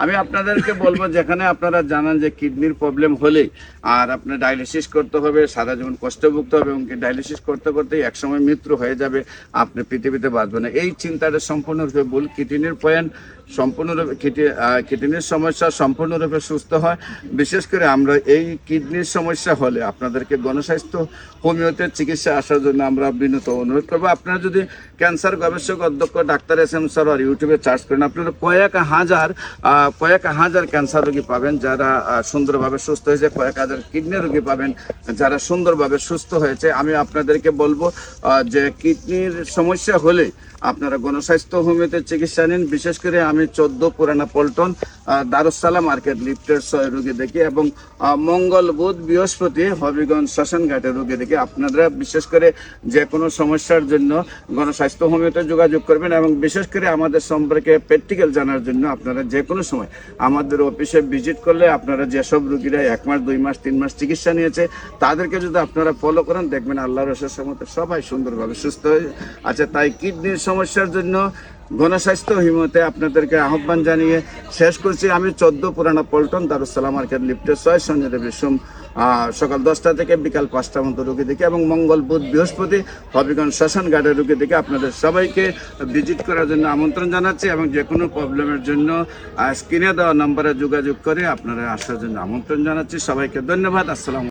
আমি আপনাদেরকে বলবো, যেখানে আপনারা জানান যে কিডনির প্রবলেম হলে আর আপনার ডায়ালিসিস করতে হবে, সারা জীবন কষ্ট ভুগতে হবে এবং ডায়ালিসিস করতে করতে একসময় মৃত্যু হয়ে যাবে, আপনি পৃথিবীতে বাঁচবেন না, এই চিন্তাটা সম্পূর্ণরূপে ভুল। কিডনির পয়েন্ট সম্পূর্ণরূপে কিডনির সমস্যা সম্পূর্ণরূপে সুস্থ হয়। বিশেষ করে আমরা এই কিডনির সমস্যা হলে আপনাদেরকে গণস্বাস্থ্য হোমিওতে চিকিৎসা আসার জন্য আমরা বিনীত অনুরোধ করবো। আপনারা যদি ক্যান্সার গবেষক অধ্যক্ষ ডাক্তার SM সরোয়ার ইউটিউবে সার্চ করেন, আপনারা কয়েক হাজার ক্যান্সার রোগী পাবেন যারা সুন্দরভাবে সুস্থ হয়েছে, কয়েক হাজার কিডনি রোগী পাবেন যারা সুন্দরভাবে সুস্থ হয়েছে। আমি আপনাদেরকে বলবো যে কিডনির সমস্যা হলে আপনারা গণস্বাস্থ্য হোমিওতে চিকিৎসা নিন। বিশেষ করে আমি 14 পুরানা পল্টন দারুসালাম মার্কেট লিফটের 6 রোগী দেখি এবং মঙ্গল বুধ বৃহস্পতি হবিগঞ্জ শ্মশান ঘাটের রোগী দেখি। আপনারা বিশেষ করে যে কোনো সমস্যার জন্য গণস্বাস্থ্য হোমিওতে যোগাযোগ করবেন এবং বিশেষ করে আমাদের সম্পর্কে প্র্যাকটিক্যাল জানার জন্য আপনারা যে কোনো সময় আমাদের অফিসে ভিজিট করলে আপনারা যেসব রোগীরা 1 মাস 2 মাস 3 মাস চিকিৎসা নিয়েছে তাদেরকে যদি আপনারা ফলো করেন, দেখবেন আল্লাহর রহমতে মতে সবাই সুন্দরভাবে সুস্থ হয়ে আছে। তাই কিডনির সমস্যার জন্য গণস্বাস্থ্য হোমিওতে আপনাদেরকে আহ্বান জানিয়ে শেষ করছি। আমি 14 পুরানা পল্টন দারুসালাম মার্কেট লিফটের 6 শনি রবি সোম সকাল 10টা থেকে বিকাল 5টা মতো রোগী দেখি এবং মঙ্গল বুধ বৃহস্পতি হবিগঞ্জ শ্মশান ঘাটের রোগী দেখে আপনাদের সবাইকে ভিজিট করার জন্য আমন্ত্রণ জানাচ্ছি এবং যে কোনো প্রবলেমের জন্য স্ক্রিনে দেওয়া নম্বরে যোগাযোগ করে আপনারা আসার জন্য আমন্ত্রণ জানাচ্ছি। সবাইকে ধন্যবাদ। আসসালাম।